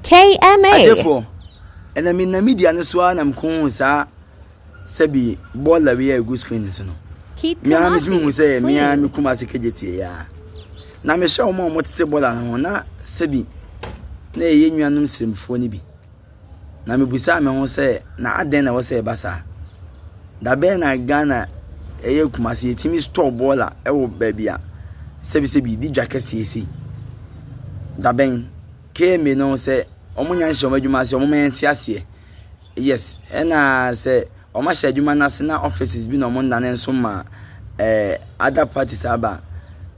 KMA. And I mean, the media and so on, I'm cool, sir. Sebi, ball away a good screen, so no. Keep me who say, me, I'm Kumasi Kajeti, ya. Now, me show more what to ball on, na Sebi. Nay, you are no sim for Nibi. Now, me beside me, won't say, now then I was say, Bassa. Da ben I Ghana, a Kumasi, Timmy store baller, baby. Sebi, did jacket see. Da ben, came me no say, Omunya show you must your moment, yes, and I say, O ma share juma na sena offices bi no mo ndan nso ma other parties aba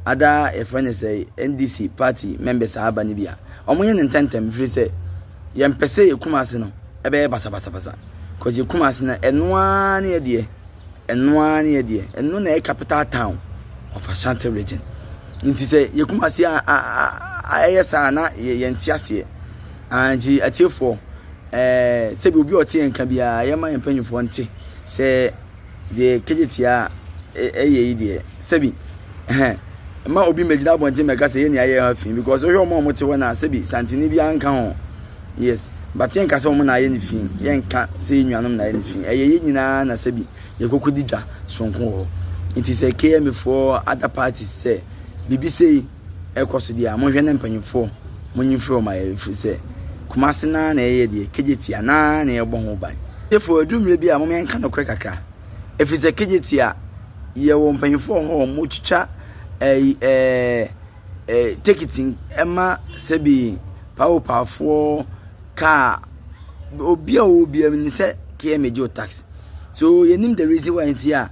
other a friend say NDC party members aba ni bia o mo yen ntentem free say yem pese yekumase no ebe basa cause yekumase na enoa na ye eno na capital town of Ashanti region nti say yekumase ayesa na yentiase anji atiefo sebi obi oti enka bia yema empanyufo nte se de kejetia eye ide sebi ma obi megida bonte mega se ye ni aye hafin because ohwe omo mote wona sebi santini bia nka ho yes but yenka se omo na aye ni fin yenka se nnuanom na aye ni fin eye nyina na sebi ye kokudidwa sonko ho nti se KM for other parties se bibi sei ekoso dia mo hwe na empanyufo mo nyimfo ma ye fi se Kumasi na eye de kejetia na ebo ho ban efo adumre bi a mo menka no kre kakra efize kejetia ye wo mpanyfo ho mo twitwa ticketing ema sebi pawfo ka obi am se KMG tax so yenim the reason why ntia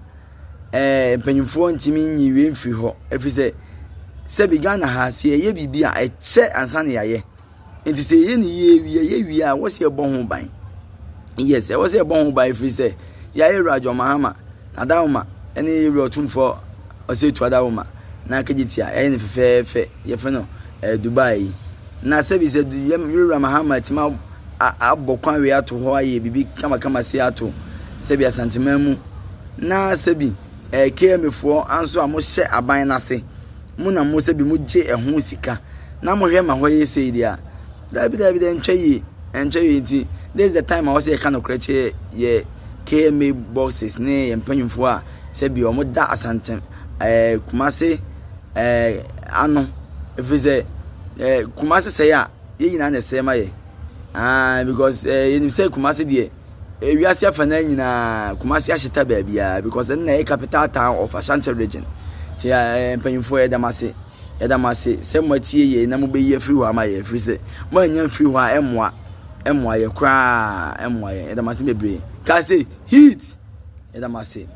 mpanyfo ntimi nyiwe mfiri ho efize sebi Ghana ha se ye bibia eche ansa na yaye nti se ye ni ye wi a wo se ebo ho ban yes e wo se ebo ho ban free say ya ye rajo mahama na dauma ene ye wi otumfo o se tu adauma na kajitia ye ni fefe ye fe no Dubai na se bi se ye wi mahama tima abokwan we ato ho aye bibi kama se ato se bi asantemam na se bi KMfo anso amo hye aban na se mu na mo se bi mu je ehun sika na mo hwe ma ho ye se dia David enche yi this is the time I was here kind of create ye KMA boxes ne empanyumfo a se bi o mo da asantem Kumasi ano if we say Kumasi say ya ye nyina na se ma ye because you say Kumasi de wiase afana nyina Kumasi ahita ba bia because na e capital town of Ashanti region ti empanyumfo e damase Yadamase, some matie ye na mube ye free wa ma ye free say. Mo anya free wa emwa ye kra emwa ye. Yadamase bebre. Ka say heat. Yadamase.